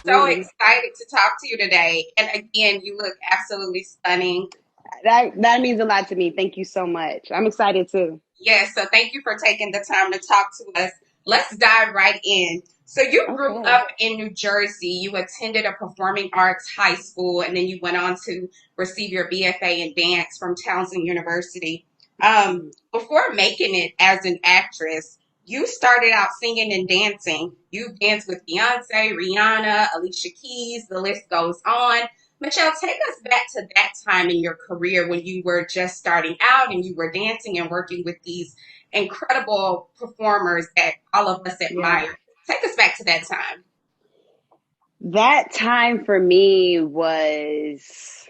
so really. excited to talk to you today. And again, you look absolutely stunning. That means a lot to me. Thank you so much. I'm excited too. Yes, so thank you for taking the time to talk to us. Let's dive right in. So you grew Okay. up in New Jersey. You attended a performing arts high school, and then you went on to receive your BFA in dance from Townsend University. Mhm. Before making it as an actress, you started out singing and dancing. You danced with Beyonce, Rihanna, Alicia Keys. The list goes on. Michelle, take us back to that time in your career when you were just starting out and you were dancing and working with these incredible performers that all of us Yeah. admire. Take us back to that time. That time for me was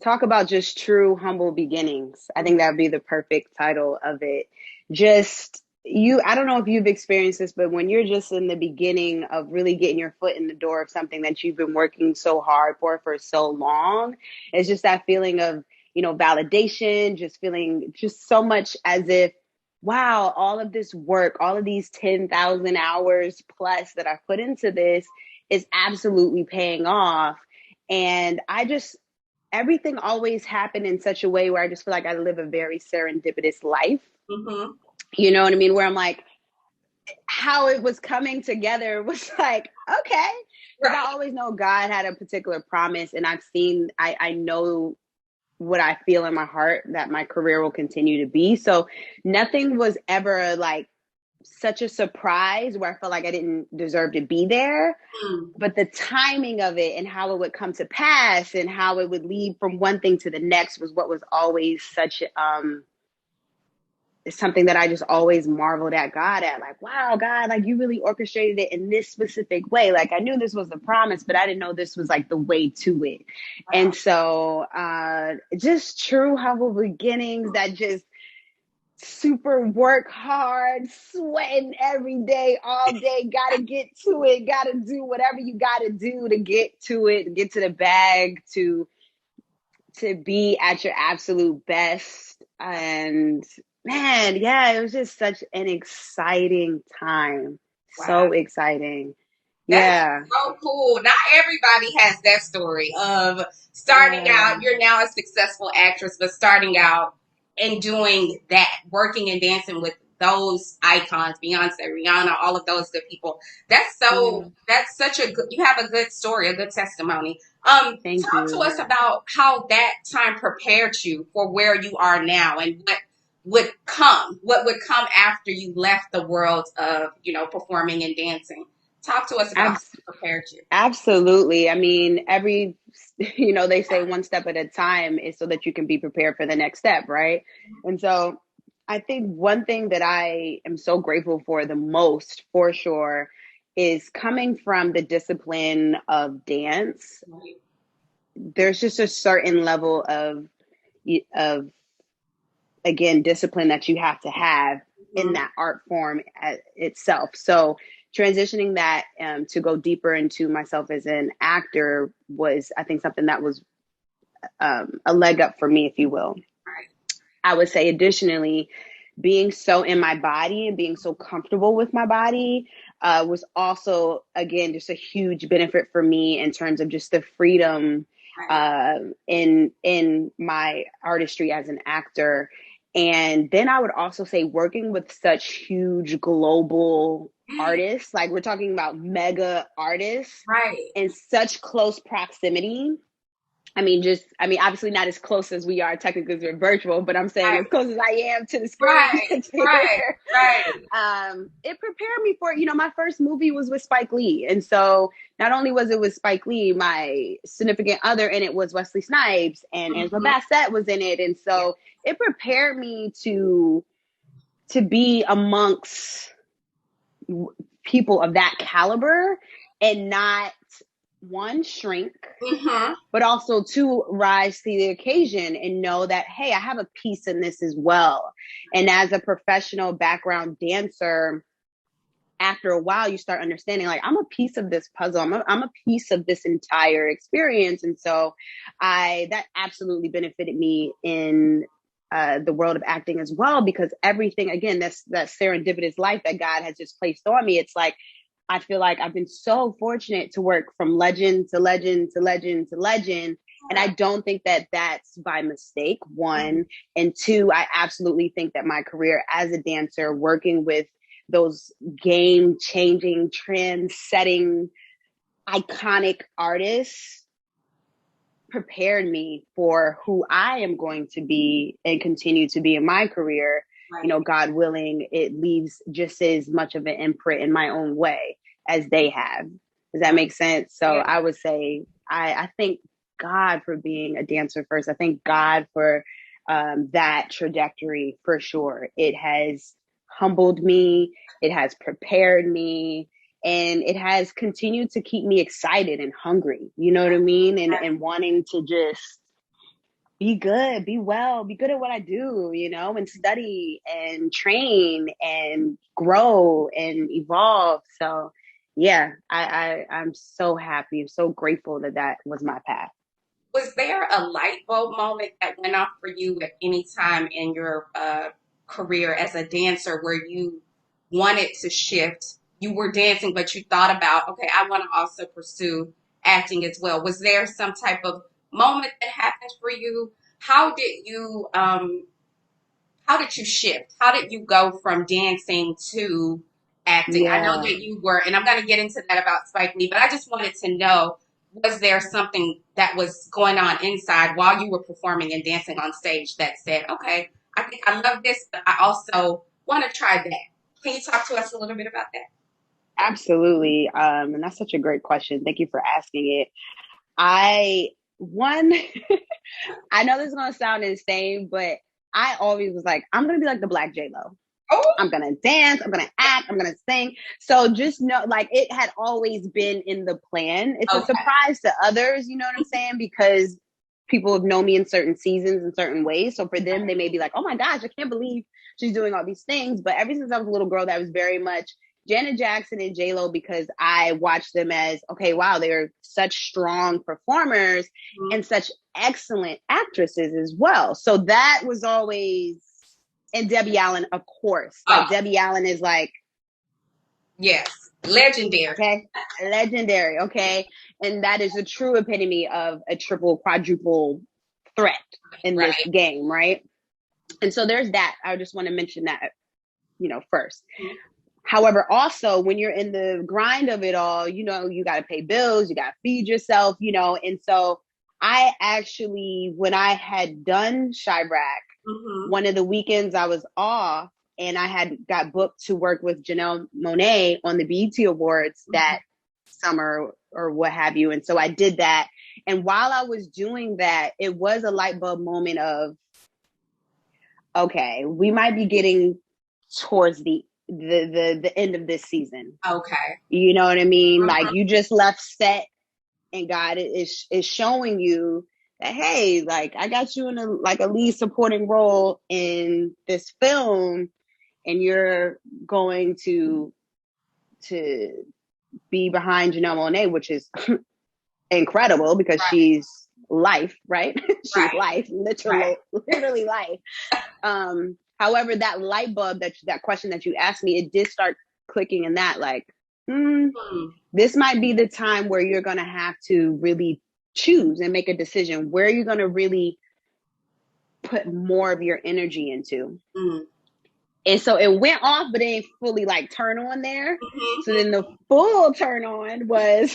talk about just true humble beginnings. I think that would be the perfect title of it. Just I don't know if you've experienced this, but when you're just in the beginning of really getting your foot in the door of something that you've been working so hard for so long, it's just that feeling of, validation, just feeling just so much as if, wow, all of this work, all of these 10,000 hours plus that I've put into this is absolutely paying off. And everything always happened in such a way where I just feel like I live a very serendipitous life. Mm-hmm. You know what I mean? Where I'm like, how it was coming together was like, okay. Because I Right. always know God had a particular promise, and I know what I feel in my heart that my career will continue to be. So nothing was ever like such a surprise where I felt like I didn't deserve to be there. Mm. But the timing of it and how it would come to pass and how it would lead from one thing to the next was what was always such something that I just always marveled at God at. Like, wow, God, like you really orchestrated it in this specific way. Like I knew this was the promise, but I didn't know this was like the way to it. Wow. And so just true humble beginnings that just super work hard, sweating every day, all day, gotta get to it, gotta do whatever you gotta do to get to it, get to the bag, to be at your absolute best. And man, yeah, it was just such an exciting time. Wow. So exciting. That's Yeah. so cool. Not everybody has that story of starting Yeah. out. You're now a successful actress, but starting out and doing that, working and dancing with those icons, Beyonce, Rihanna, all of those good people. Yeah. That's such a good, you have a good story, a good testimony. Thank Talk to you. us about how that time prepared you for where you are now and what would come after you left the world of, performing and dancing. Talk to us about how Abs- it prepared you. Absolutely. I mean, they say one step at a time is so that you can be prepared for the next step, right? And so I think one thing that I am so grateful for the most, for sure, is coming from the discipline of dance. Right. There's just a certain level of again discipline that you have to have in Mhm. that art form itself. So transitioning that to go deeper into myself as an actor was, I think, something that was a leg up for me, if you will. Right. I would say additionally, being so in my body and being so comfortable with my body was also, again, just a huge benefit for me in terms of just the freedom Right. in my artistry as an actor. And then I would also say working with such huge global artists, like we're talking about mega artists Right. in such close proximity. Obviously not as close as we are technically because we're virtual, but I'm saying as Right. close as I am to the screen Right. and to Right. here. Right. It prepared me for, my first movie was with Spike Lee. And so not only was it with Spike Lee, my significant other in it was Wesley Snipes and Angela Mm-hmm. Bassett was in it. And Yeah. so it prepared me to be amongst people of that caliber and not one shrink, Mm-hmm. but also to rise to the occasion and know that, hey, I have a piece in this as well. And as a professional background dancer, after a while, you start understanding, like, I'm a piece of this puzzle. I'm a piece of this entire experience. And so that absolutely benefited me in the world of acting as well, because everything, again, that's that serendipitous life that God has just placed on me. It's like, I feel like I've been so fortunate to work from legend to legend to legend to legend. And I don't think that that's by mistake, one. And two, I absolutely think that my career as a dancer, working with those game changing, trend setting, iconic artists, prepared me for who I am going to be and continue to be in my career. Right. You know, God willing, it leaves just as much of an imprint in my own way as they have. Does that make sense? So Yeah. I would say I thank God for being a dancer first. I thank God for that trajectory for sure. It has humbled me. It has prepared me. And it has continued to keep me excited and hungry, you know what I mean? And wanting to just be good, be well, be good at what I do, you know, and study and train and grow and evolve. So yeah, I'm so happy. I'm so grateful that that was my path. Was there a light bulb moment that went off for you at any time in your career as a dancer where you wanted to shift? You were dancing, but you thought about, okay, I want to also pursue acting as well. Was there some type of moment that happened for you? How did you how did you shift? How did you go from dancing to acting? I know Yeah. that you were, and I'm going to get into that about Spike Lee, but I just wanted to know, was there something that was going on inside while you were performing and dancing on stage that said, okay, I think I love this, but I also want to try that? Can you talk to us a little bit about that? Absolutely. And that's such a great question. Thank you for asking it. I one I know this is gonna sound insane, but I always was like, I'm gonna be like the Black J Lo. Oh, I'm gonna dance, I'm gonna act, I'm gonna sing. So just know, like, it had always been in the plan. It's a okay. surprise to others, you know what I'm saying? Because people have known me in certain seasons in certain ways. So for them, they may be like, oh my gosh, I can't believe she's doing all these things. But ever since I was a little girl, that was very much Janet Jackson and J Lo, because I watched them as, okay, wow, they're such strong performers and such excellent actresses as well. So that was always, and Debbie Allen, of course. Like, Debbie Allen is like, yes, legendary. okay, legendary, okay? And that is the true epitome of a triple, quadruple threat in this Right. game, right? And so there's that. I just want to mention that, you know, first. However, also when you're in the grind of it all, you know, you got to pay bills, you got to feed yourself, you know. And so I actually, when I had done Chirac, one of the weekends I was off and I had got booked to work with Janelle Monáe on the BET Awards that summer or what have you. And so I did that. And while I was doing that, it was a light bulb moment of, okay, we might be getting towards the end of this season. Okay. You know what I mean? Like, you just left set and God is showing you that, hey, like, I got you in a lead supporting role in this film, and you're going to be behind Janelle Monáe, which is incredible because she's life, right? She's life, literally life. However, that light bulb, that question that you asked me, it did start clicking in that, like, this might be the time where you're going to have to really choose and make a decision where you're going to really put more of your energy into. And so it went off, but it ain't fully like turn on there. So then the full turn on was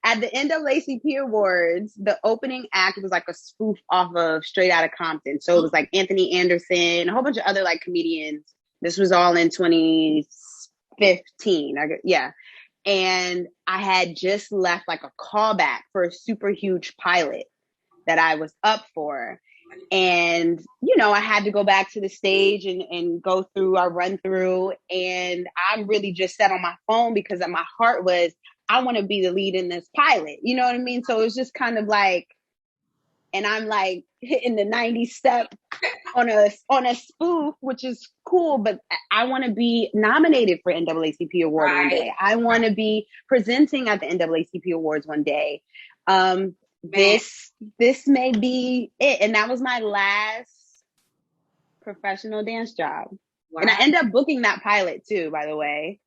at the NAACP Awards. The opening act was like a spoof off of Straight Outta Compton. So it was like Anthony Anderson, a whole bunch of other like comedians. This was all in 2015. Yeah. And I had just left like a callback for a super huge pilot that I was up for. And, you know, I had to go back to the stage and go through our run through. And I really just sat on my phone because my heart was, I want to be the lead in this pilot. You know what I mean? So it was just kind of like, and I'm like hitting the 90 step on a spoof, which is cool, but I want to be nominated for NAACP Award one day. I want to be presenting at the NAACP Awards one day. This may be it. And that was my last professional dance job. And I ended up booking that pilot too, by the way.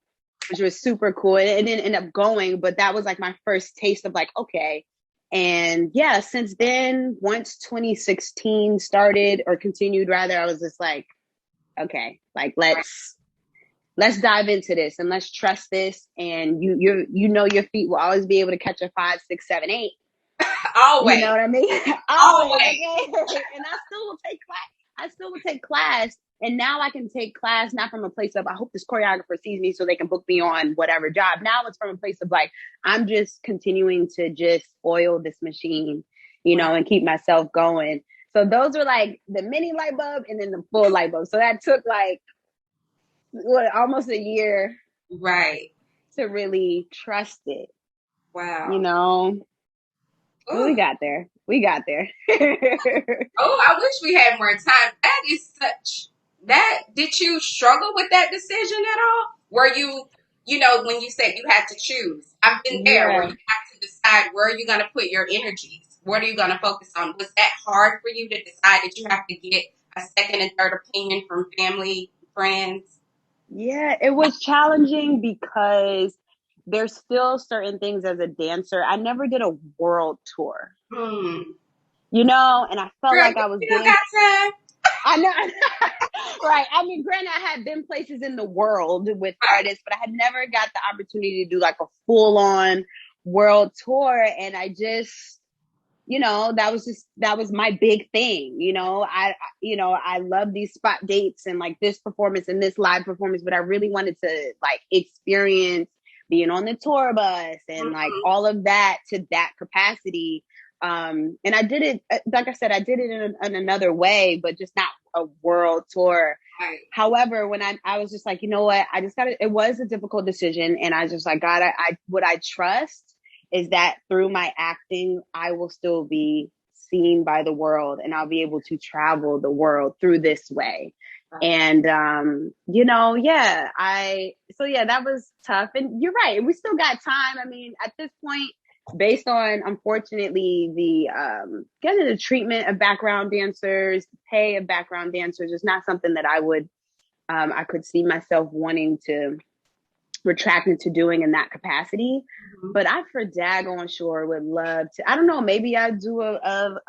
which was super cool. And it didn't end up going, but that was like my first taste of like, okay. And yeah, since then, once 2016 started or continued rather, I was just like, okay, like let's dive into this and let's trust this. And you know your feet will always be able to catch a 5, 6, 7, 8. Always. You know what I mean? Always. Okay. And I still will take class. And now I can take class not from a place of I hope this choreographer sees me so they can book me on whatever job. Now it's from a place of like I'm just continuing to just oil this machine, you know, and keep myself going. So those were like the mini light bulb and then the full light bulb. So that took like almost a year, right, to really trust it. Wow. You know. Ooh. We got there. Oh, I wish we had more time. That is did you struggle with that decision at all? Were you know, when you said you had to choose, I've been there where you have to decide where you're going to put your energies. What are you going to focus on? Was that hard for you to decide that you have to get a second and third opinion from family, friends? Yeah, it was challenging because there's still certain things as a dancer. I never did a world tour. You know, and I felt like I was doing. I know, right? I mean, granted, I had been places in the world with artists, but I had never got the opportunity to do like a full-on world tour, and I just, you know, that was my big thing. You know, I love these spot dates and like this performance and this live performance, but I really wanted to like experience being on the tour bus and like all of that to that capacity. And I did it, like I said, I did it in another way, but just not a world tour. Right. However, when I was just like, you know what, I just it was a difficult decision. And I just like, God, what I trust is that through my acting, I will still be seen by the world and I'll be able to travel the world through this way. Right. And, you know, that was tough. And you're right. We still got time. I mean, at this point, based on, unfortunately, the getting the treatment of background dancers, pay of background dancers is not something that I could see myself wanting to retract into doing in that capacity. But I for daggone sure would love to. I don't know, maybe I'll do a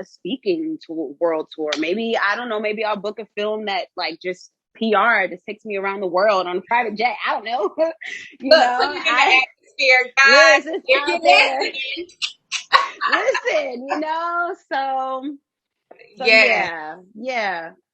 speaking world tour. Maybe, I don't know, maybe I'll book a film that like just PR just takes me around the world on a private jet. I don't know. Atmosphere, guys. Yes, it's out there. Listen, you know, so yeah,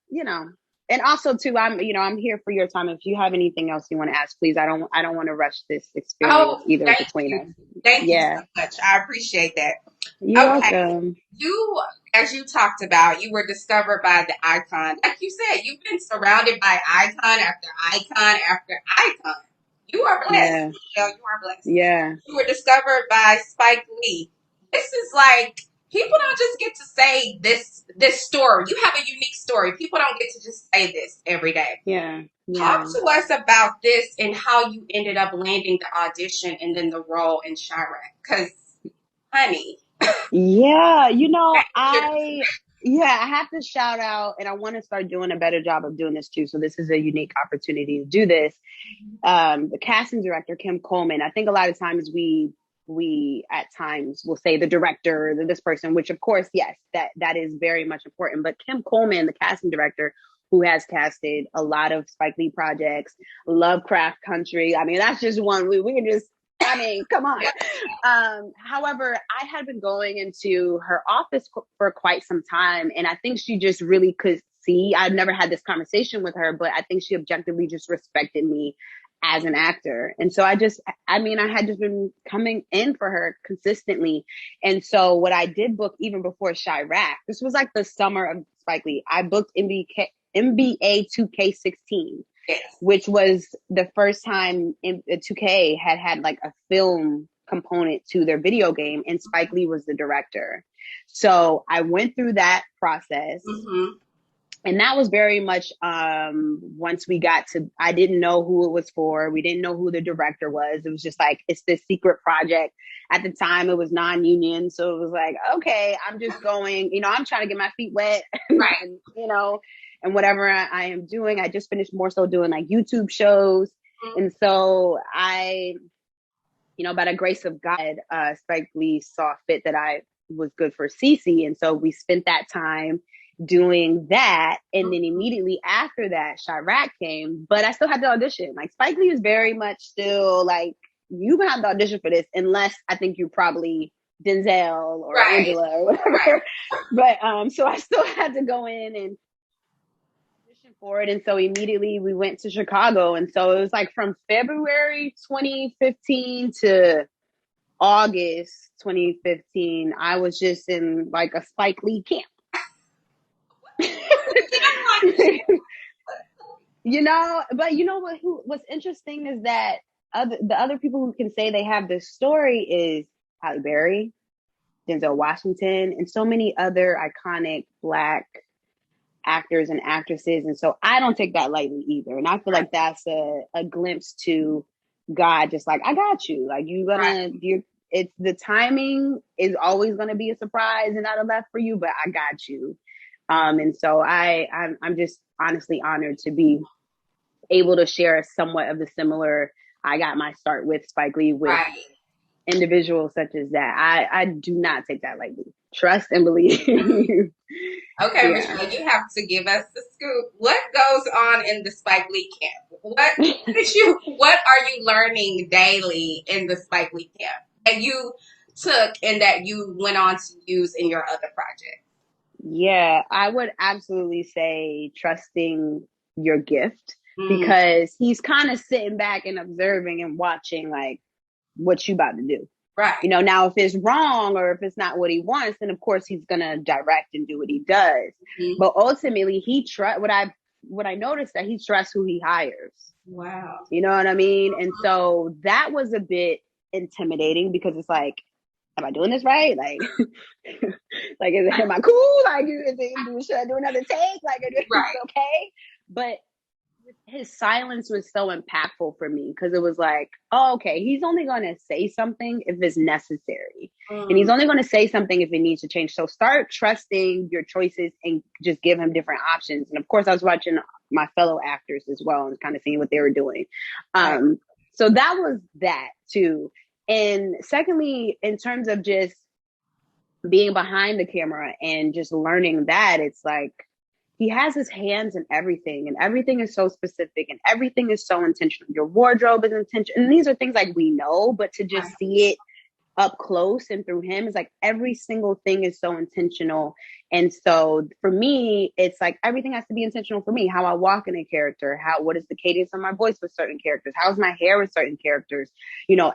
you know. And also too, I'm here for your time. If you have anything else you want to ask, please. I don't want to rush this experience either between us. Thank you so much. I appreciate that. You're welcome. You, as you talked about, you were discovered by the icon. Like you said, you've been surrounded by icon after icon after icon. You are blessed. You are blessed. Yeah. You were discovered by Spike Lee. This is like, people don't just get to say this story. You have a unique story. People don't get to just say this every day. Yeah. Talk to us about this and how you ended up landing the audition and then the role in Chirac. Because, honey. Yeah, you know, I have to shout out, and I want to start doing a better job of doing this too. So this is a unique opportunity to do this. The casting director, Kim Coleman, I think a lot of times we at times will say the director, this person, which of course, yes, that is very much important. But Kim Coleman, the casting director, who has casted a lot of Spike Lee projects, Lovecraft Country. I mean, that's just one we can just, I mean, come on. However, I had been going into her office for quite some time, and I think she just really could see. I'd never had this conversation with her, but I think she objectively just respected me as an actor. And so I had just been coming in for her consistently. And so what I did book even before Chirac, this was like the summer of Spike Lee, I booked NBA 2K16. Yes. Which was the first time 2K had like a film component to their video game, and Spike Lee was the director. So I went through that process. And that was very much, once we got to, I didn't know who it was for. We didn't know who the director was. It was just like, it's this secret project. At the time, it was non-union. So it was like, okay, I'm just going, I'm trying to get my feet wet. Right. And, and whatever I am doing, I just finished more so doing like YouTube shows. And so by the grace of God, Spike Lee saw fit that I was good for Cece. And so we spent that time doing that. And then immediately after that, Chirac came, but I still had to audition. Like, Spike Lee is very much still like, you have to audition for this, unless I think you're probably Denzel or Angela or whatever. But so I still had to go in and audition for it. And so immediately we went to Chicago. And so it was like from February 2015 to August 2015, I was just in like a Spike Lee camp. But what's interesting is that the other people who can say they have this story is Halle Berry, Denzel Washington, and so many other iconic Black actors and actresses. And so I don't take that lightly either. And I feel like that's a glimpse to God, just like, I got you. Like, it's the timing is always going to be a surprise and out of left for you, but I got you. And so I'm just honestly honored to be able to share somewhat of the similar. I got my start with Spike Lee with individuals such as that. I do not take that lightly. Trust and believe. Okay, Michelle, you have to give us the scoop. What goes on in the Spike Lee camp? What are you learning daily in the Spike Lee camp that you took and that you went on to use in your other projects? Yeah, I would absolutely say trusting your gift, because he's kind of sitting back and observing and watching like what you about to do. Right. Now if it's wrong or if it's not what he wants, then of course he's gonna direct and do what he does. But ultimately what I noticed that he trusts who he hires. Wow. You know what I mean? And so that was a bit intimidating, because it's like, am I doing this right? Like, like, am I cool? Like, should I do another take? Like, is it okay? But his silence was so impactful for me, because it was like, oh, okay, he's only going to say something if it's necessary. And he's only going to say something if it needs to change. So start trusting your choices and just give him different options. And of course, I was watching my fellow actors as well and kind of seeing what they were doing. So that was that too. And secondly, in terms of just being behind the camera and just learning that, it's like, he has his hands in everything, and everything is so specific, and everything is so intentional. Your wardrobe is intentional. And these are things like we know, but to just see it up close and through him is like every single thing is so intentional. And so for me, it's like everything has to be intentional for me. How I walk in a character, what is the cadence of my voice with certain characters? How's my hair with certain characters?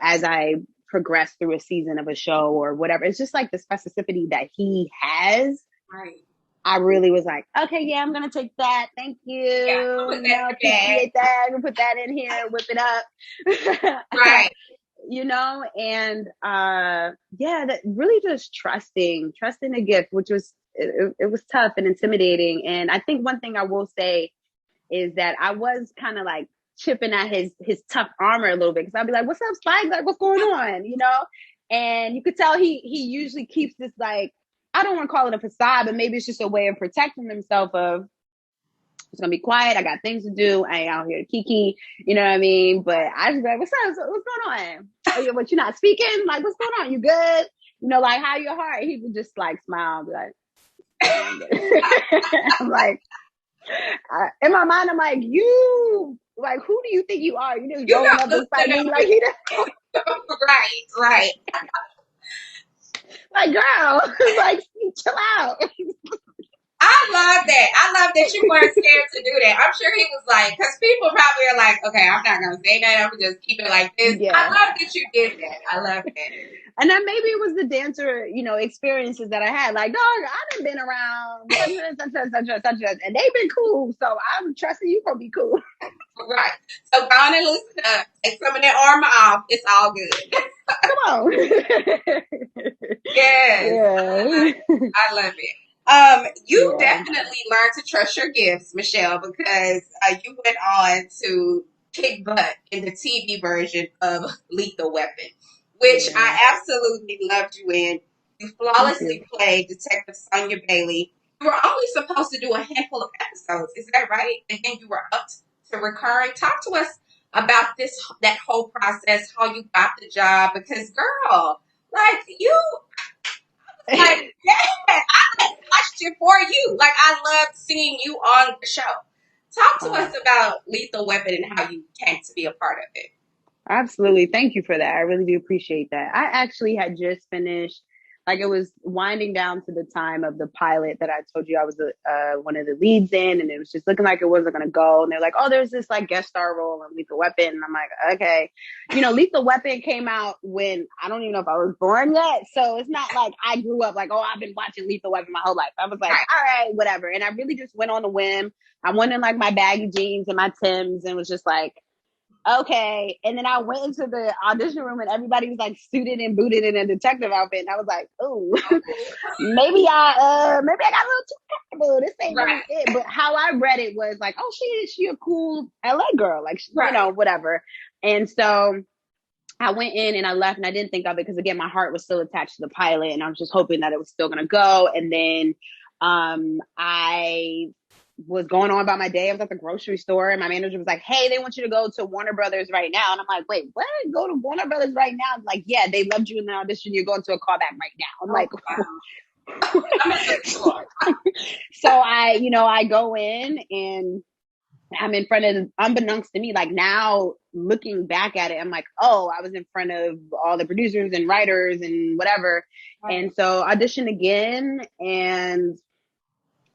As I progress through a season of a show or whatever, it's just like the specificity that he has. Right. I really was like, okay, yeah, I'm going to take that. Thank you. Yeah, appreciate that. I'm going to put that in here, whip it up. Right. And that really just trusting the gift, which was, it was tough and intimidating. And I think one thing I will say is that I was kind of like chipping at his tough armor a little bit, because I'd be like, what's up, Spike? Like, what's going on? And you could tell he usually keeps this, like, I don't want to call it a facade, but maybe it's just a way of protecting himself of, it's going to be quiet. I got things to do. I ain't out here to kiki. You know what I mean? But I just be like, what's up? What's going on? Oh, yeah, what, you not speaking? Like, what's going on? You good? Like, how your heart? He would just like smile and be like, I'm like, in my mind, I'm like, who do you think you are? You just rolling up beside me like he does. Right. Like, girl, like, chill out. I love that. I love that you weren't scared to do that. I'm sure he was like, because people probably are like, okay, I'm not going to say that. I'm going to just keep it like this. Yeah. I love that you did that. I love that. And then maybe it was the dancer, experiences that I had. Like, dog, I done been around such, and they've been cool. So I'm trusting you gonna be cool. Right. So go on and loosen up. Take some of that armor off. It's all good. Come on. Yes. Yeah. I love it. You definitely learned to trust your gifts, Michelle, because you went on to kick butt in the TV version of Lethal Weapon, which I absolutely loved you in. You flawlessly played Detective Sonia Bailey. You were only supposed to do a handful of episodes, is that right? And then you were up to recurring. Talk to us about that whole process, how you got the job, because girl, like you, like yeah, I watched it for you. Like I loved seeing you on the show. Talk to us about Lethal Weapon and how you came to be a part of it. Absolutely. Thank you for that. I really do appreciate that. I actually had just finished, like it was winding down to the time of the pilot that I told you I was one of the leads in, and it was just looking like it wasn't going to go. And they're like, oh, there's this like guest star role in Lethal Weapon. And I'm like, okay. Lethal Weapon came out when I don't even know if I was born yet. So it's not like I grew up like, oh, I've been watching Lethal Weapon my whole life. I was like, all right, whatever. And I really just went on a whim. I went in like my baggy jeans and my Timbs and was just like, okay. And then I went into the audition room and everybody was like suited and booted in a detective outfit. And I was like, oh, maybe I got a little too comfortable. This ain't really it. But how I read it was like, oh, she a cool LA girl. Like, whatever. And so I went in and I left and I didn't think of it because again, my heart was still attached to the pilot and I was just hoping that it was still going to go. And then I was going on about my day. I was at the grocery store and my manager was like, hey, they want you to go to Warner Brothers right now. And I'm like, wait, what? Go to Warner Brothers right now? I'm like, yeah, they loved you in the audition. You're going to a callback right now. I'm like, wow. So I go in and I'm in front of, unbeknownst to me, like now looking back at it, I'm like, oh, I was in front of all the producers and writers and whatever. Right. And so auditioned again and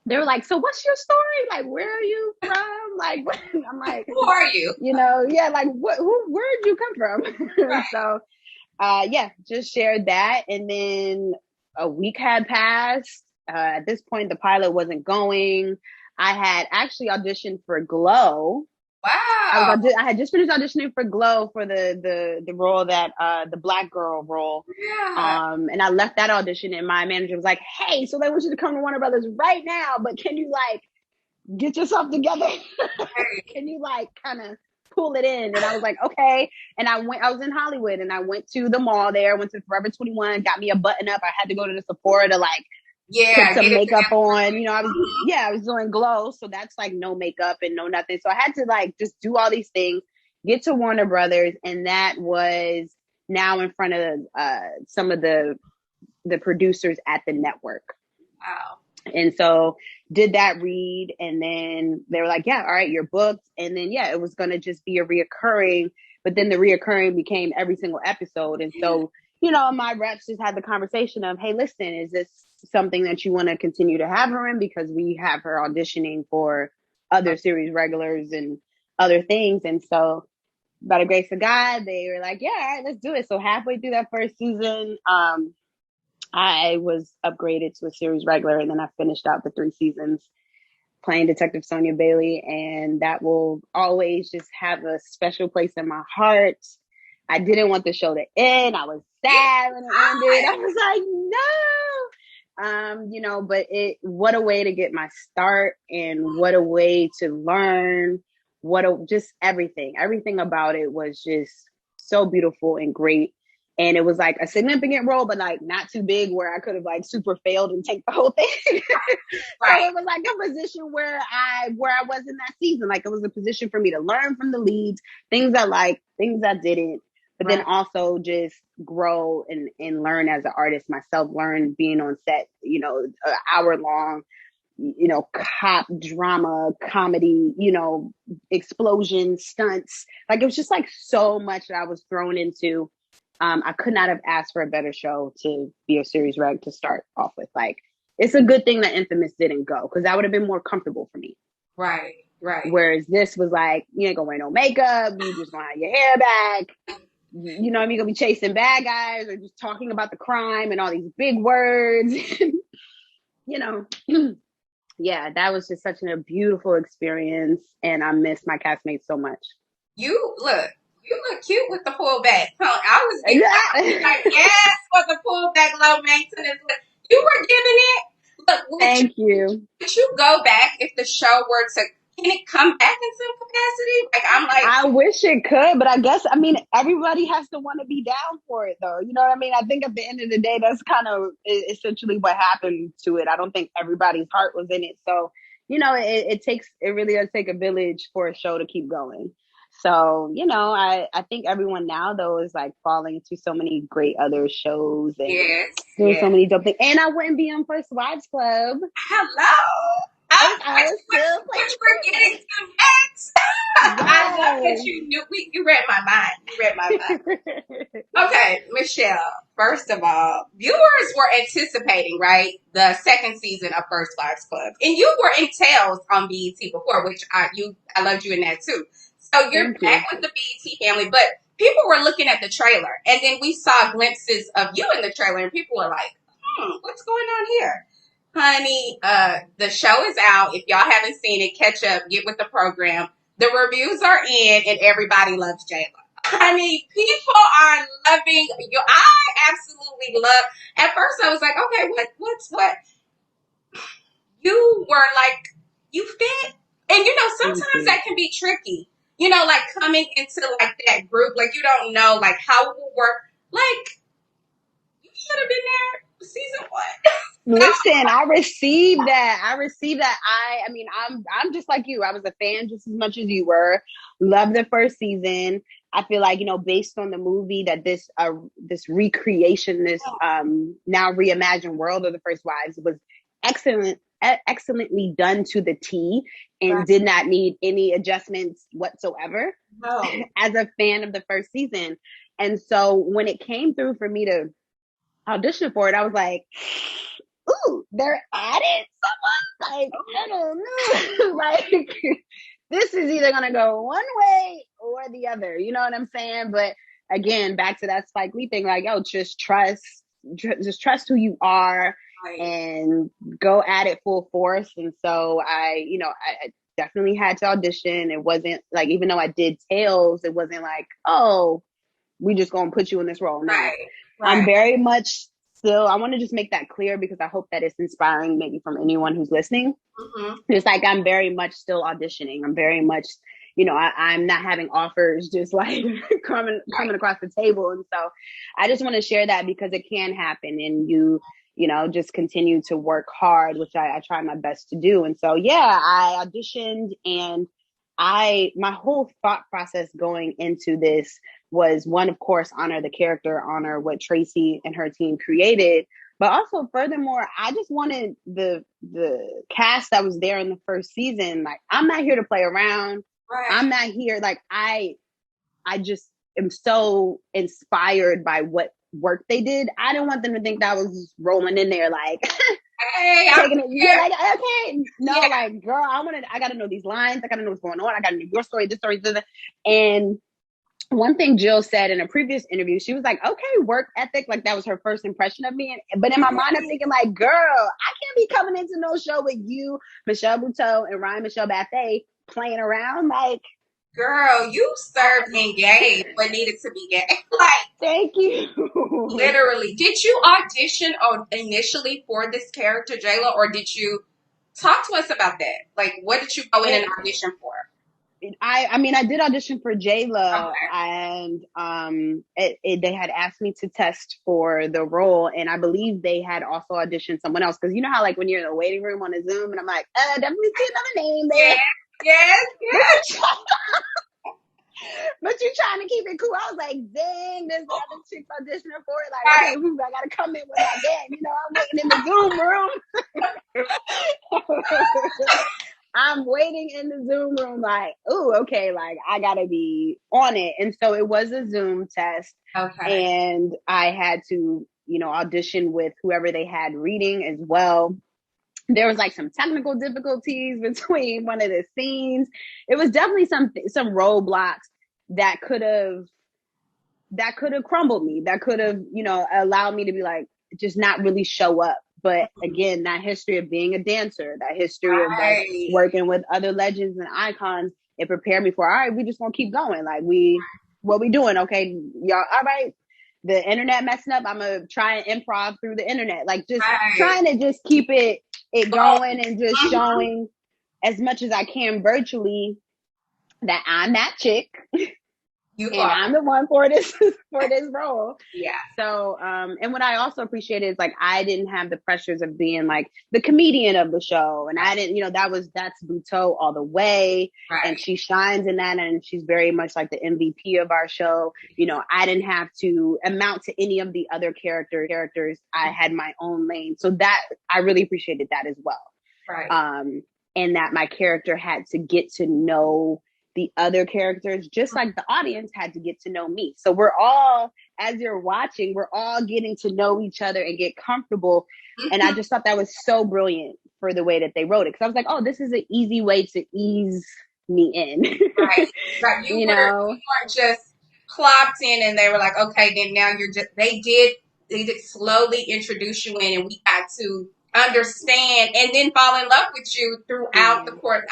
they were like, so what's your story? Like, where are you from? Like, I'm like, who are you? Like, where'd you come from? Right. So, just shared that. And then a week had passed. At this point, the pilot wasn't going. I had actually auditioned for Glow. Wow. I had just finished auditioning for Glow for the role that the Black girl role. Yeah. And I left that audition and my manager was like, hey, so they want you to come to Warner Brothers right now, but can you like get yourself together? Can you like kind of pull it in? And I was like, okay. And I was in Hollywood and I went to the mall there, went to Forever 21, got me a button up. I had to go to the Sephora to like put some makeup on. I was doing Glow. So that's like no makeup and no nothing. So I had to like just do all these things, get to Warner Brothers. And that was now in front of some of the producers at the network. Wow. And so did that read. And then they were like, yeah, all right, you're booked. And then, it was going to just be a reoccurring. But then the reoccurring became every single episode. And so, my reps just had the conversation of, hey, listen, is this something that you want to continue to have her in? Because we have her auditioning for other series regulars and other things. And so by the grace of God, they were like, yeah, all right, let's do it. So halfway through that first season, I was upgraded to a series regular, and then I finished out the 3 seasons playing Detective Sonia Bailey, and that will always just have a special place in my heart. I didn't want the show to end. I was sad when it ended. I was like, no. But what a way to get my start, and what a way to learn. Just everything about it was just so beautiful and great. And it was like a significant role, but like not too big where I could have like super failed and take the whole thing. Right. So it was like a position where I was in that season. Like it was a position for me to learn from the leads, things I liked, things I didn't, but then also just grow and learn as an artist myself, learn being on set, an hour long, cop drama, comedy, explosions, stunts. Like it was just like so much that I was thrown into. I could not have asked for a better show to be a series reg to start off with. Like, it's a good thing that Infamous didn't go, because that would have been more comfortable for me. Right. Whereas this was like, you ain't gonna wear no makeup, you just gonna have your hair back. You're gonna be chasing bad guys or just talking about the crime and all these big words. Yeah, that was just such a beautiful experience, and I miss my castmates so much. You look cute with the pullback. I was like, yes, for the pullback, low maintenance. You were giving it. Look, thank you. Would you go back if the show were to? Can it come back in some capacity? Like I'm like, I wish it could, but I guess everybody has to want to be down for it, though. You know what I mean? I think at the end of the day, that's kind of essentially what happened to it. I don't think everybody's heart was in it, so it really does take a village for a show to keep going. So, I think everyone now though is like falling to so many great other shows and Yes, doing so yes. many dope things. And I wouldn't be on First Wives Club Hello. if I was still Which playing we're getting Taylor. to next. I love that Yes. you knew. You read my mind. You read my mind. Okay, Michelle. First of all, viewers were anticipating, right, the second season of First Wives Club, and you were in Tales on BET before, which I loved you in that too. So you're Thank you. back with the BET family, but people were looking at the trailer, and then we saw glimpses of you in the trailer, and people were like, what's going on here? Honey, the show is out. If y'all haven't seen it, catch up, get with the program. The reviews are in, and everybody loves J-Lo. I mean, people are loving you. I absolutely love. At first, I was like, okay, what? You were like, you fit, and sometimes that can be tricky. Like coming into like that group, like you don't know like how it will work. Like you should have been there season one. Listen, I received that. I mean, I'm just like you. I was a fan just as much as you were. Loved the first season. I feel like, based on the movie that this recreation, this now reimagined world of the First Wives was excellently done to the T and did not need any adjustments whatsoever. No. As a fan of the first season. And so when it came through for me to audition for it, I was like, ooh, they're adding someone? Like, I don't know. Like, this is either going to go one way or the other. You know what I'm saying? But again, back to that Spike Lee thing, like, yo, just trust who you are and go at it full force. And so I definitely had to audition. It wasn't like, even though I did Tales, it wasn't like, oh, we just going to put you in this role. No, Right. I'm very much still, I want to just make that clear because I hope that it's inspiring maybe from anyone who's listening. Mm-hmm. It's like, I'm very much still auditioning. I'm very much, I'm not having offers just like coming across the table. And so I just want to share that because it can happen and you just continue to work hard, which I try my best to do. And so, yeah, I auditioned and my whole thought process going into this was one, of course, honor the character, honor what Tracy and her team created. But also, furthermore, I just wanted the cast that was there in the first season. Like, I'm not here to play around. Right. I'm not here. Like, I just am so inspired by what work they did. I didn't want them to think that I was just rolling in there like, hey, taking it. Yeah, like, okay, no, like, girl, I gotta know these lines. I gotta know what's going on. I gotta know your story, this story, this. And one thing Jill said in a previous interview, she was like, okay, work ethic. Like, that was her first impression of me. But in my mind, I'm thinking like, girl, I can't be coming into no show with you, Michelle Buteau and Ryan Michelle Bathe playing around. Like, girl, you served and gave what needed to be gave. Like, thank you. Literally. Did you audition initially for this character, J-Lo, or did you talk to us about that? Like, what did you go in and audition for? I mean, I did audition for J-Lo, and they had asked me to test for the role, and I believe they had also auditioned someone else, because you know how, like, when you're in the waiting room on a Zoom, and I'm like, definitely see another name there. Yes. But you trying to keep it cool. I was like, dang, there's other chicks auditioning for it. Like, okay, I gotta come in with my dad. I'm waiting in the Zoom room. I'm waiting in the Zoom room like, oh, okay, like, I gotta be on it. And so it was a Zoom test. Okay. And I had to, audition with whoever they had reading as well. There was like some technical difficulties between one of the scenes. It was definitely some roadblocks that could have crumbled me, that could have, allowed me to be like, just not really show up. But again, that history of being a dancer, that history of like working with other legends and icons, it prepared me for, all right, we just gonna keep going. Like, what we doing? Okay, y'all, all right. The internet messing up, I'm gonna try and improv through the internet. Like, just trying to just keep it going and just showing as much as I can virtually that I'm that chick. You and are. I'm the one for this role. Yeah. So, and what I also appreciate is like I didn't have the pressures of being like the comedian of the show, and I didn't, that's Buteau all the way, and Right. she shines in that, and she's very much like the MVP of our show. I didn't have to amount to any of the other characters. I had my own lane, so that I really appreciated that as well. Right. And that my character had to get to know the other characters, just like the audience had to get to know me. So we're all, as you're watching, we're all getting to know each other and get comfortable. And I just thought that was so brilliant for the way that they wrote it. Cause I was like, oh, this is an easy way to ease me in. Right. You weren't just plopped in and they were like, okay, then now they did slowly introduce you in, and we had to understand and then fall in love with you throughout the course.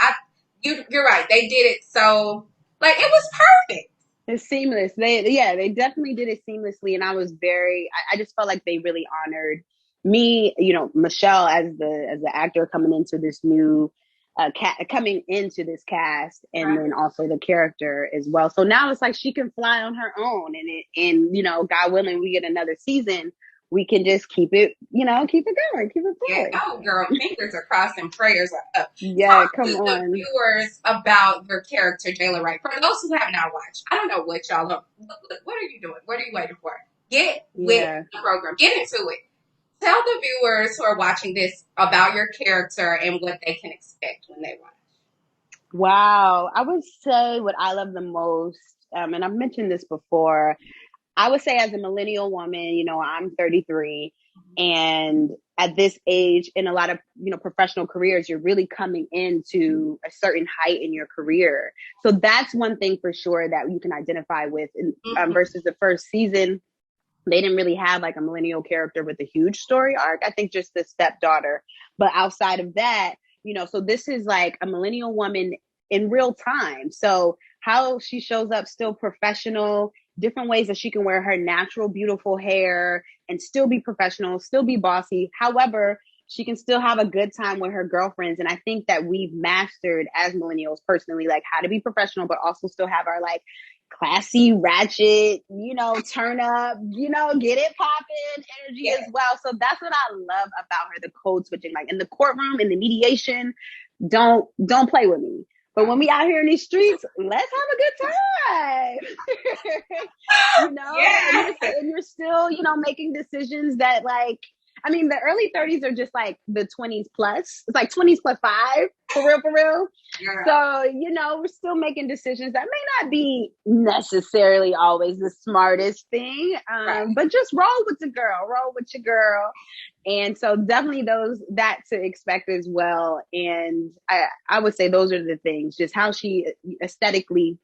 You're right. They did it so, like, it was perfect. It's seamless. They definitely did it seamlessly. And I was I just felt like they really honored me, Michelle as the actor coming into this new coming into this cast, and then also the character as well. So now it's like she can fly on her own, and God willing, we get another season, we can just keep it going, keep it going. Yeah, oh girl, fingers are crossed and prayers are up. Yeah, Talk come to on. the viewers about your character, Jayla Wright. For those who have not watched, I don't know what y'all are. What are you doing? What are you waiting for? Get with the program. Get into it. Tell the viewers who are watching this about your character and what they can expect when they watch. Wow. I would say what I love the most, and I've mentioned this before, I would say as a millennial woman, I'm 33, and at this age in a lot of, professional careers, you're really coming into a certain height in your career. So that's one thing for sure that you can identify with versus the first season. They didn't really have like a millennial character with a huge story arc. I think just the stepdaughter. But outside of that, so this is like a millennial woman in real time. So how she shows up still professional, different ways that she can wear her natural, beautiful hair and still be professional, still be bossy. However, she can still have a good time with her girlfriends. And I think that we've mastered as millennials personally, like how to be professional, but also still have our like classy, ratchet, turn up, get it popping energy as well. So that's what I love about her, the code switching, like in the courtroom, in the mediation, don't play with me. But when we out here in these streets, let's have a good time. And you're still, making decisions that like, I mean, the early 30s are just like the 20s plus. It's like 20s plus 5, for real. Yeah. So, we're still making decisions that may not be necessarily always the smartest thing, but just roll with your girl. And so definitely that to expect as well. And I would say those are the things, just how she aesthetically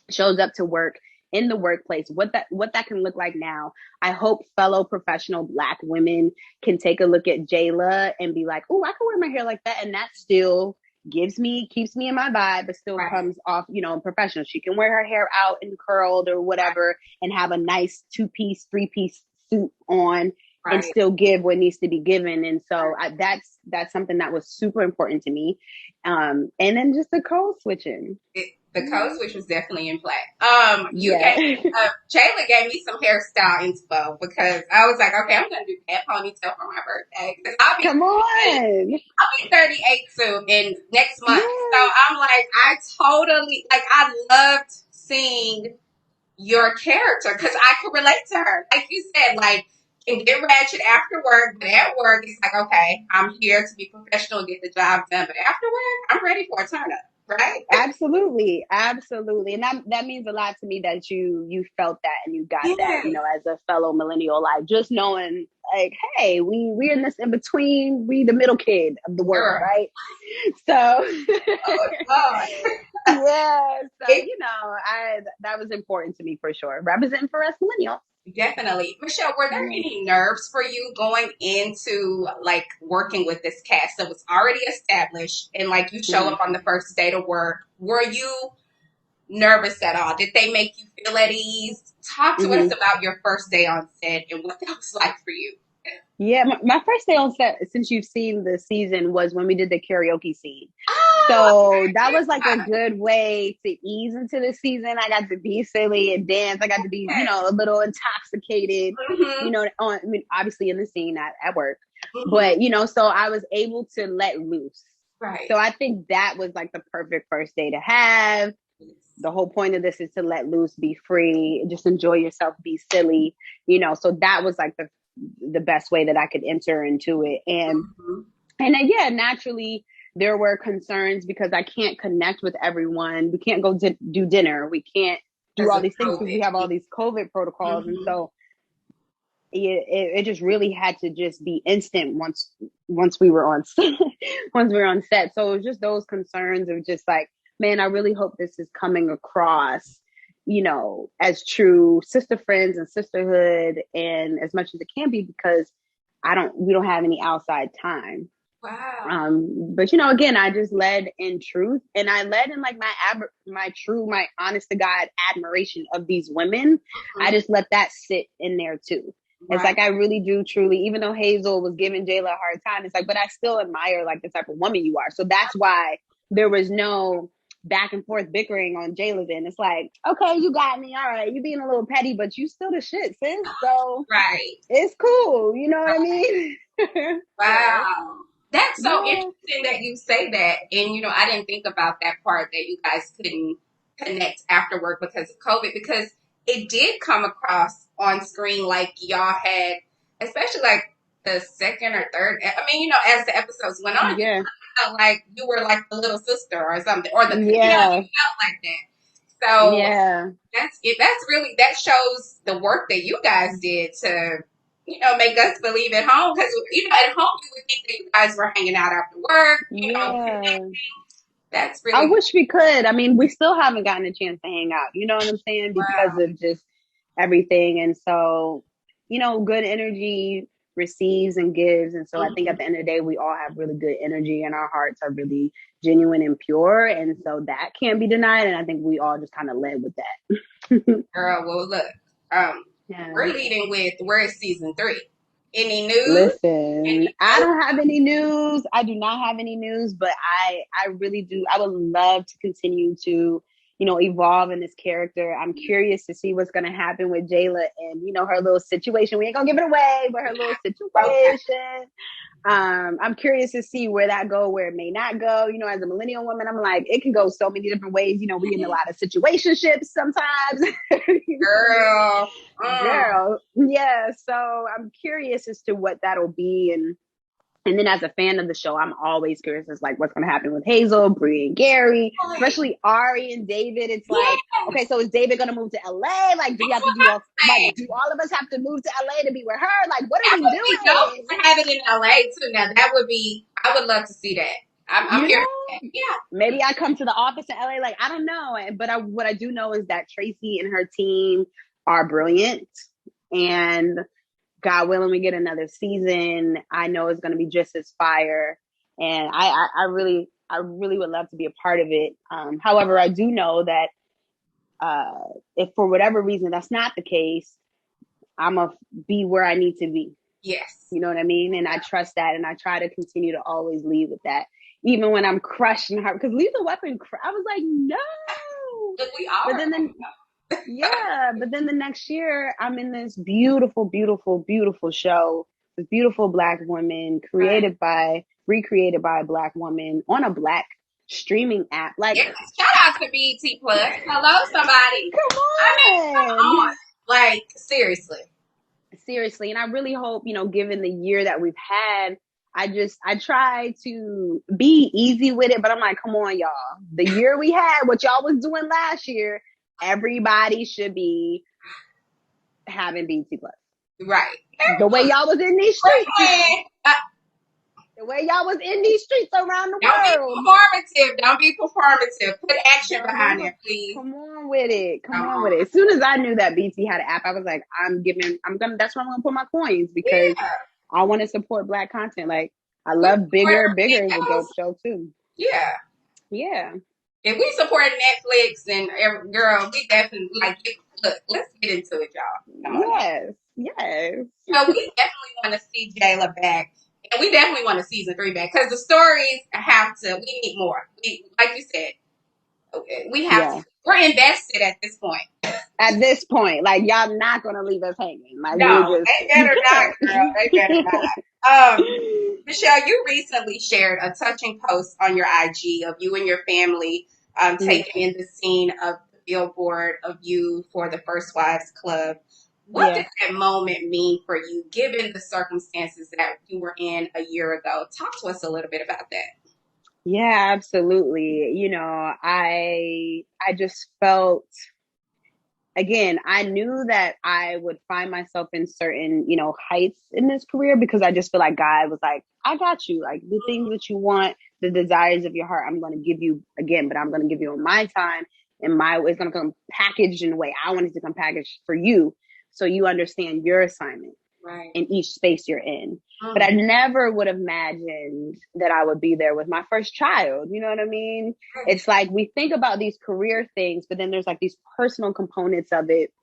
shows up to work in the workplace, what that can look like now. I hope fellow professional Black women can take a look at Jayla and be like, oh, I can wear my hair like that. And that still keeps me in my vibe, but still comes off, professional. She can wear her hair out and curled or whatever and have a nice 2-piece, 3-piece suit on and still give what needs to be given. And so that's something that was super important to me. And then just the code switching. The code switch was definitely in play. Jayla gave me some hairstyle inspo because I was like, okay, I'm gonna do that ponytail for my birthday. Come on, I'll be 38 soon in next month. So I'm like, I loved seeing your character because I could relate to her. Like you said, like, and get ratchet after work, but at work, it's like, okay, I'm here to be professional and get the job done. But after work, I'm ready for a turn up. Right? Absolutely. And that means a lot to me that you felt that and you got that, as a fellow millennial, like just knowing like, hey, we're in this in between, we the middle kid of the world, right? So that was important to me for sure. Representing for us millennials. Definitely. Michelle, were there any nerves for you going into like working with this cast that was already established and like you show up on the first day to work? Were you nervous at all? Did they make you feel at ease? Talk to us about your first day on set and what that was like for you. Yeah, my first day on set, since you've seen the season, was when we did the karaoke scene. So that was like a good way to ease into the season. I got to be silly and dance. I got to be, a little intoxicated, I mean, obviously in the scene at work. But, so I was able to let loose. Right. So I think that was like the perfect first day to have. The whole point of this is to let loose, be free, just enjoy yourself, be silly, so that was like the best way that I could enter into it. And then, naturally there were concerns because I can't connect with everyone. We can't go do dinner. We can't do all these things because we have all these COVID protocols. And so it just really had to just be instant once we were on once we were on set. So it was just those concerns of just like, man, I really hope this is coming across, as true sister friends and sisterhood and as much as it can be, because we don't have any outside time. Wow. But again, I just led in truth, and I led in like my honest to God admiration of these women. I just let that sit in there too. It's like, I really do truly, even though Hazel was giving Jayla a hard time, it's like, but I still admire like the type of woman you are. So that's why there was no back and forth bickering on Jayla's end. It's like, okay, you got me. All right. You being a little petty, but you still the shit, sis. So it's cool. You know what I mean? Wow. That's so interesting that you say that. And, I didn't think about that part that you guys couldn't connect after work because of COVID, because it did come across on screen like y'all had, especially like the second or third. I mean, as the episodes went on, you felt like you were like the little sister or something, or you felt like that. So that's it. That's really, that shows the work that you guys did to, make us believe at home. Because, at home you would think that you guys were hanging out after work, connecting. That's really. I wish we could. I mean, we still haven't gotten a chance to hang out. You know what I'm saying? Because of just everything. And so, good energy receives and gives. And so I think at the end of the day, we all have really good energy and our hearts are really genuine and pure. And so that can't be denied. And I think we all just kind of led with that. Girl, well, look, we're leading with, where is season 3? Any news? Listen, I don't have any news. I do not have any news, but I really do. I would love to continue to, evolve in this character. I'm curious to see what's going to happen with Jayla and, her little situation. We ain't gonna give it away, but her little situation. I'm curious to see where that go, where it may not go. As a millennial woman, I'm like, it can go so many different ways. We in a lot of situationships sometimes. Girl. Yeah. So I'm curious as to what that'll be. And then as a fan of the show, I'm always curious as like what's going to happen with Hazel, Bree, and Gary, especially Ari and David. It's like, okay, so is David going to move to LA? Like, do we have to do do all of us have to move to LA to be with her? Like, what are we doing? To have it in LA too. Now that would be, I would love to see that. I'm here. Yeah. Maybe I come to the office in LA. Like, I don't know. But what I do know is that Tracy and her team are brilliant. And God willing, we get another season, I know it's going to be just as fire. And I really would love to be a part of it. However, I do know that if for whatever reason that's not the case, I'm going to be where I need to be. Yes. You know what I mean? And I trust that. And I try to continue to always lead with that. Even when I'm crushing her. Because Lethal Weapon, I was like, no. But we are. But then but then the next year I'm in this beautiful, beautiful, beautiful show with beautiful Black women, recreated by a Black woman on a Black streaming app. Like, shout out to BET Plus. Hello, somebody. Come on. Like, seriously. And I really hope, given the year that we've had, I try to be easy with it, but I'm like, come on, y'all. The year we had, what y'all was doing last year, everybody should be having BET Plus. Right. The way y'all was in these streets. The way y'all was in these streets around the world. Don't be performative. Put action behind it, please. Come on with it. As soon as I knew that BT had an app, I was like, that's where I'm gonna put my coins, because I want to support Black content. Like, I love Bigger is a dope show too. Yeah. If we support Netflix and girl, we definitely look, let's get into it, y'all. Yes. So we definitely want to see Jayla back And we definitely want a season 3 back because the stories have to. We need more. Like you said, we have to. Yeah. We're invested at this point. At this point, like y'all not gonna leave us hanging. Like we're No, just they better not, girl. They better not. Michelle, you recently shared a touching post on your IG of you and your family taking in the scene of the billboard of you for the First Wives Club. What Yeah. did that moment mean for you, given the circumstances that you were in a year ago? Talk to us a little bit about that. Yeah, absolutely. You know, I just felt, again, I knew that I would find myself in certain, you know, heights in this career because I just feel like God was like, I got you. Like the things that you want, the desires of your heart, I'm going to give you again, but I'm going to give you in my time and my way. It's going to come packaged in the way I want it to come packaged for you. So you understand your assignment Right. in each space you're in. But I never would have imagined that I would be there with my first child. You know what I mean? It's like we think about these career things, but then there's like these personal components of it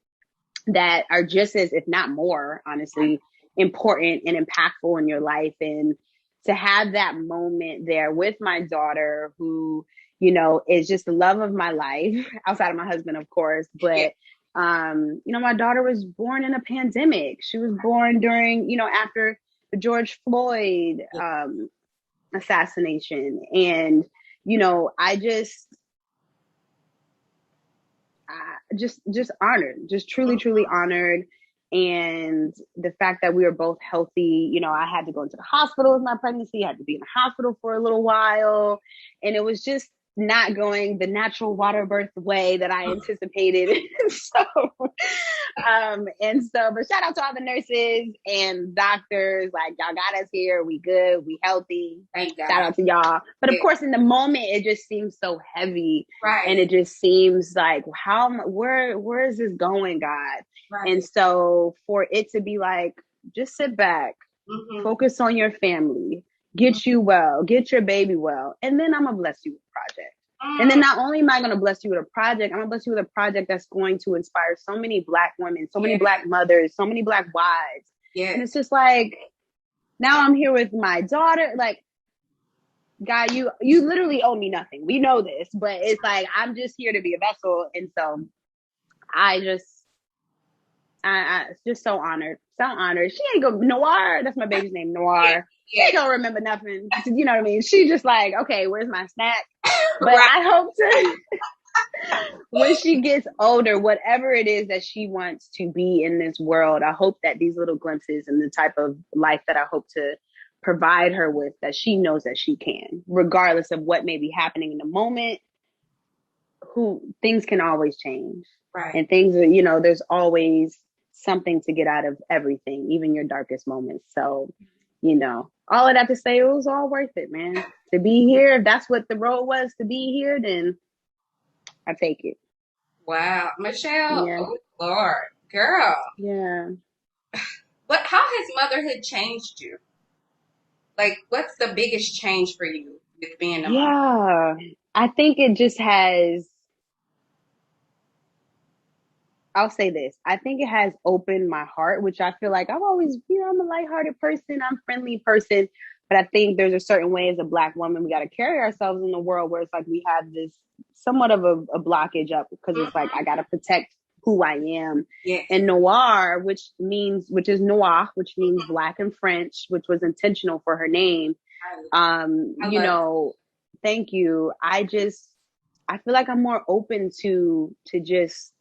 that are just as, if not more, honestly, important and impactful in your life. And to have that moment there with my daughter, who, you know, is just the love of my life, outside of my husband, of course, but you know, my daughter was born in a pandemic. She was born during, you know, after the George Floyd assassination. And, you know, I just honored, just truly honored. And the fact that we were both healthy, you know, I had to go into the hospital with my pregnancy, I had to be in the hospital for a little while. And it was just not going the natural water birth way that I anticipated. But shout out to all the nurses and doctors. Like, y'all got us here. We good. We healthy. Thank God. Shout out to y'all. But of course, in the moment, it just seems so heavy. Right. And it just seems like, where is this going, God? Right. And so for it to be like, just sit back, focus on your family, get you well, get your baby well, and then I'm gonna bless you with a project. And then not only am I going to bless you with a project, I'm going to bless you with a project that's going to inspire so many Black women, so many Black mothers, so many Black wives. And it's just like, now I'm here with my daughter. Like, God, you literally owe me nothing. We know this, but it's like, I'm just here to be a vessel. And so I just so honored. So honored. She ain't go Noir. That's my baby's name, Noir. She ain't gonna remember nothing. You know what I mean? She just like, okay, where's my snack? But I hope to, when she gets older, whatever it is that she wants to be in this world, I hope that these little glimpses and the type of life that I hope to provide her with, that she knows that she can, regardless of what may be happening in the moment. Things can always change. Right. And things are, you know, there's always something to get out of everything, even your darkest moments. So, you know, all of that to say, it was all worth it, man. To be here, if that's what the road was to be here, then I take it. Wow. Michelle, oh Lord, girl. Yeah. But how has motherhood changed you? Like, what's the biggest change for you with being a mom? Yeah, I think it just has, I'll say this. I think it has opened my heart, which I feel like I've always, you know, I'm a lighthearted person. I'm a friendly person. But I think there's a certain way as a Black woman, we got to carry ourselves in the world where it's like we have this somewhat of a blockage up because it's like, I got to protect who I am. Yes. And noir, which is noir, which means Black in French, which was intentional for her name. You know, thank you. I feel like I'm more open to just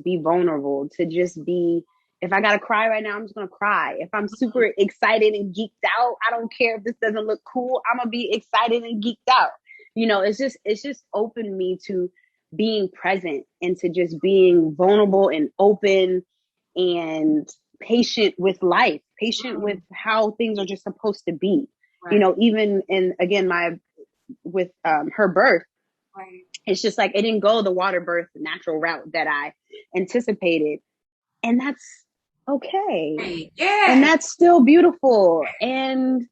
be vulnerable, to just be, if I gotta cry right now, I'm just gonna cry. If I'm super excited and geeked out, I don't care if this doesn't look cool, I'm gonna be excited and geeked out. You know, it's just opened me to being present and to just being vulnerable and open and patient with life, patient with how things are just supposed to be. Right. You know, even in, again, with her birth, right. It's just like, it didn't go the water birth natural route that I anticipated. And that's okay. Yeah. And that's still beautiful. And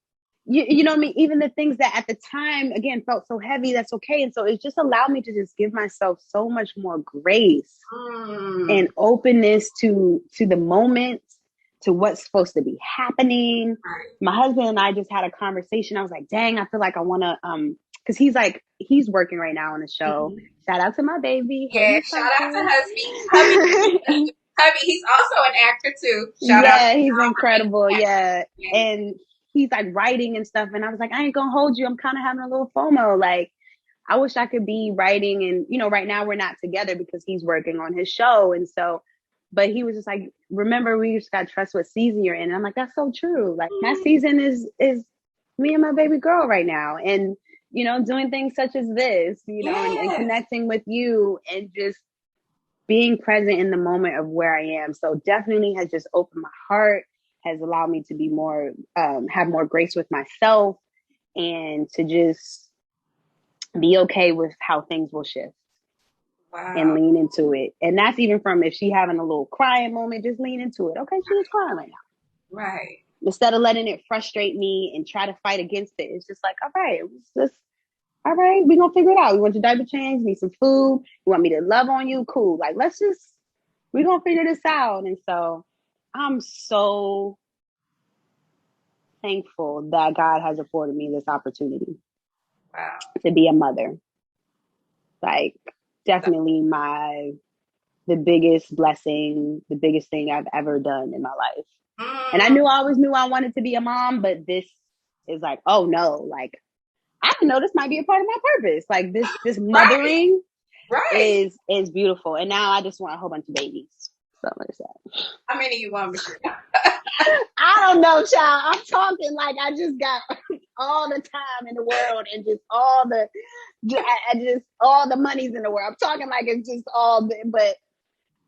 you know what I mean? Even the things that at the time, again, felt so heavy, that's okay. And so it just allowed me to just give myself so much more grace and openness to the moment, to what's supposed to be happening. Right. My husband and I just had a conversation. I was like, dang, I feel like I want to, because he's working right now on the show. Mm-hmm. Shout out to my baby. Yeah, Hey, shout out to hubby, he's also an actor too. Shout out Yeah, to he's y'all for making incredible. that Yeah. happen. And he's like writing and stuff. And I was like, I ain't gonna hold you. I'm kind of having a little FOMO. Like, I wish I could be writing. And, right now we're not together because he's working on his show. And so, but he was just like, remember, we just got to trust what season you're in. And I'm like, that's so true. Like, my season is me and my baby girl right now. And, doing things such as this, and Yes. connecting with you and just being present in the moment of where I am. So definitely has just opened my heart, has allowed me to be more, have more grace with myself, and to just be okay with how things will shift and Wow. lean into it. And that's even from if she having a little crying moment, just lean into it. Okay, she was crying right now. Right. Instead of letting it frustrate me and try to fight against it, it's just like, all right, all right, we're gonna figure it out. You want your diaper change, need some food, you want me to love on you, cool. Like, we're gonna figure this out. And so I'm so thankful that God has afforded me this opportunity Wow. to be a mother. Like, So, definitely the biggest blessing, the biggest thing I've ever done in my life. And I always knew I wanted to be a mom, but this is like, oh no, like, I know this might be a part of my purpose. Like, this right. mothering Right. is beautiful. And now I just want a whole bunch of babies. So like that. How many you want, Michelle? I don't know, child. I'm talking like I just got all the time in the world and just just all the monies in the world. I'm talking like it's just but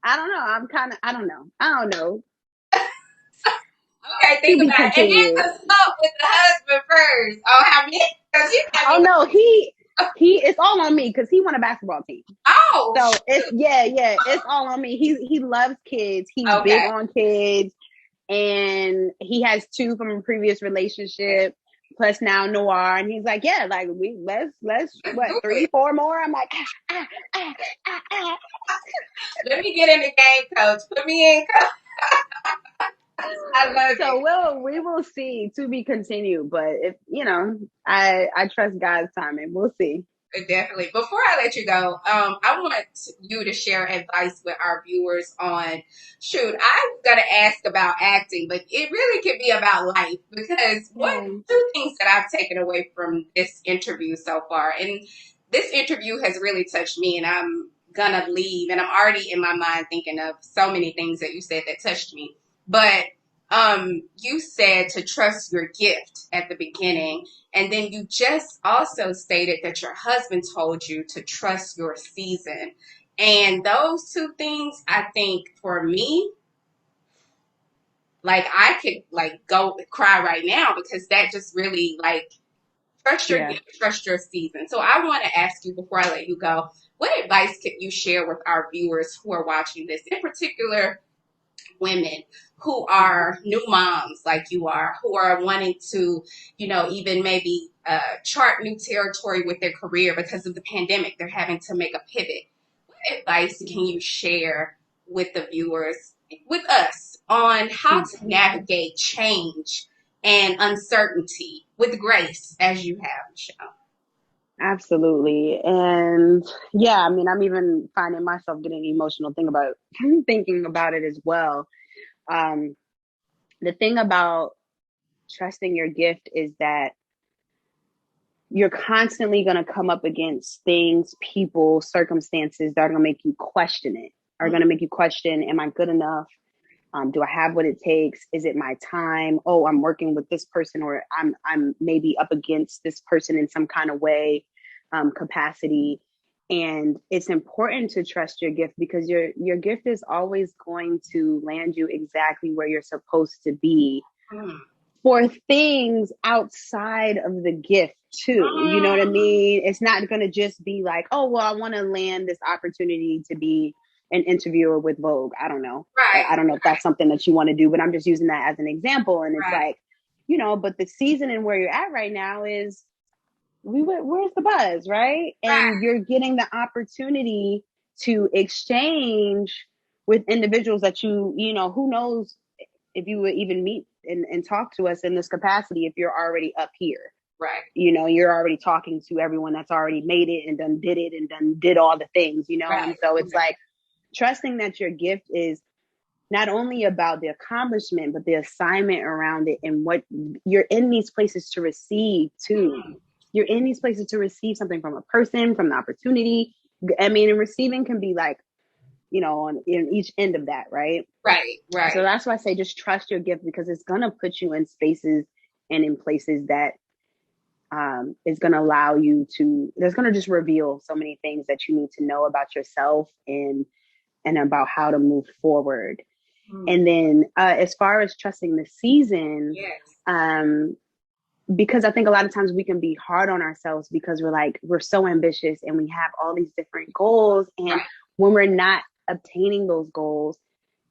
I don't know. I don't know. I don't know. Okay, To think be about it. And then continued. consult with the husband first on how many, because you got Oh me. no, it's all on me because he won a basketball team. Oh, So it's shoot. it's all on me. He loves kids. He's big Okay. on kids. And he has 2 from a previous relationship, plus now Noir. And he's like, yeah, like let's Let's what, do 3, it. 4 more. I'm like, ah, ah, ah, ah. Let me get in the game, coach. Put me in, coach. I love So it. we will see, to be continued. But if I trust God's timing. We'll see. Definitely. Before I let you go, I want you to share advice with our viewers on, shoot, I'm going to ask about acting, but it really could be about life because what Yeah. 2 things that I've taken away from this interview so far, and this interview has really touched me, and I'm going to leave, and I'm already in my mind thinking of so many things that you said that touched me. But you said to trust your gift at the beginning. And then you just also stated that your husband told you to trust your season. And those 2 things, I think for me, like I could like go cry right now because that just really like trust your Yeah. gift, trust your season. So I want to ask you before I let you go, what advice could you share with our viewers who are watching this, in particular women who are new moms like you are, who are wanting to, even maybe chart new territory with their career because of the pandemic. They're having to make a pivot. What advice can you share with the viewers, with us, on how to navigate change and uncertainty with grace as you have, Michelle? Absolutely. And yeah, I mean, I'm even finding myself getting emotional thinking about it as well. Um, the thing about trusting your gift is that you're constantly going to come up against things, people, circumstances that are going to make you question it, are going to make you question, am I good enough? Do I have what it takes? Is it my time? Oh, I'm working with this person, or I'm maybe up against this person in some kind of way, capacity. And it's important to trust your gift because your gift is always going to land you exactly where you're supposed to be Mm. for things outside of the gift too. You know what I mean? It's not going to just be like, oh, well, I want to land this opportunity to be an interviewer with Vogue. I don't know. Right, I don't know if that's something that you want to do, but I'm just using that as an example. And it's right, like, but the season and where you're at right now is where's the buzz, right? right. And you're getting the opportunity to exchange with individuals that who knows if you would even meet and talk to us in this capacity if you're already up here. Right. You know, you're already talking to everyone that's already made it and done did it and done did all the things, you know? Right. And so it's like trusting that your gift is not only about the accomplishment, but the assignment around it and what you're in these places to receive too. You're in these places to receive something from a person, from the opportunity. I mean, and receiving can be like, you know, in each end of that, right? Right. So that's why I say just trust your gift, because it's going to put you in spaces and in places that is going to allow you to, there's going to just reveal so many things that you need to know about yourself and about how to move forward. And then as far as trusting the season, because I think a lot of times we can be hard on ourselves because we're so ambitious and we have all these different goals. And when we're not obtaining those goals,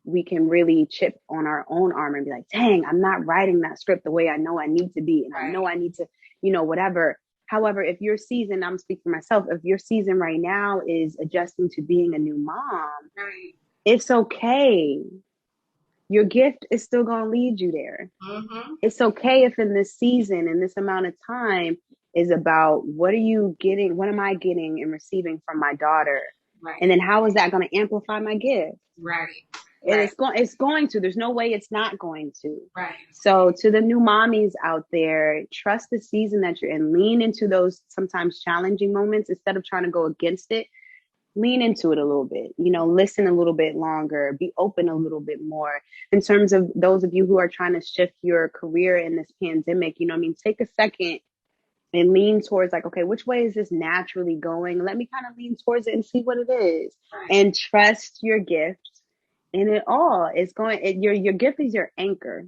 we can really chip on our own armor and be like, dang, I'm not writing that script the way I know I need to be. And I know I need to, you know, whatever. However, if your season, I'm speaking for myself, if your season right now is adjusting to being a new mom, it's okay. Your gift is still going to lead you there. It's okay if in this season, in this amount of time, is about what are you getting? What am I getting and receiving from my daughter? And then how is that going to amplify my gift? And it's going to. There's no way it's not going to. So to the new mommies out there, trust the season that you're in. Lean into those sometimes challenging moments instead of trying to go against it. Lean into it a little bit, you know, listen a little bit longer, be open a little bit more. In terms of those of you who are trying to shift your career in this pandemic, you know what I mean? Take a second and lean towards like, okay, which way is this naturally going? Let me kind of lean towards it and see what it is. And trust your gift in it all. It's going, your gift is your anchor.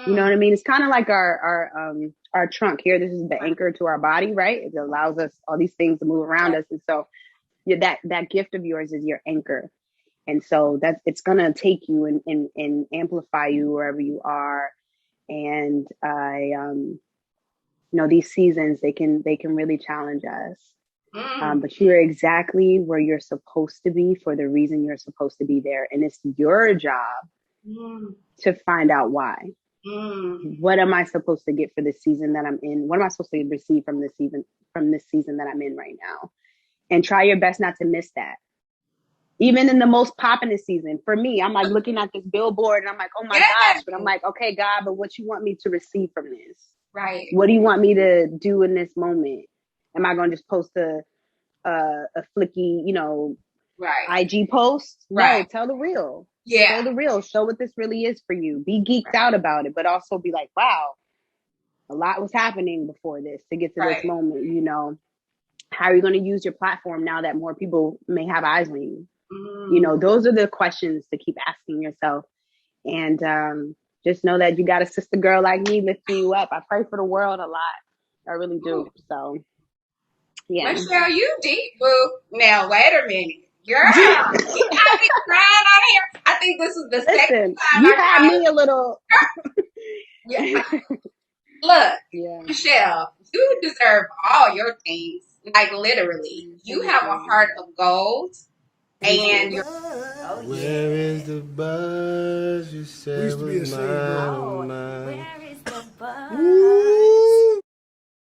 You know what I mean? It's kind of like our trunk here. This is the anchor to our body, right? It allows us all these things to move around us. And so that gift of yours is your anchor. And so it's going to take you and amplify you wherever you are. And you know, these seasons, they can really challenge us. But you're exactly where you're supposed to be for the reason you're supposed to be there. And it's your job to find out why. What am I supposed to get for this season that I'm in? What am I supposed to receive from this season that I'm in right now? And try your best not to miss that. Even in the most popping season. For me, I'm like looking at this billboard and I'm like, oh my gosh. But I'm like, okay, God, but what you want me to receive from this? What do you want me to do in this moment? Am I going to just post a flicky, you know, IG post? No, tell the real. Tell the real. Show what this really is for you. Be geeked out about it, but also be like, wow, a lot was happening before this to get to this moment, you know. How are you going to use your platform now that more people may have eyes on you? You know, those are the questions to keep asking yourself. And just know that you got a sister girl like me lifting you up. I pray for the world a lot. I really do. So, yeah. Michelle, you deep, boo. Now, wait a minute. Girl, I be crying on here. I think this is the second time you had me a little. Look, Michelle, you deserve all your things. Like literally, you have a heart of gold, and you're. Where is the buzz you said was mine?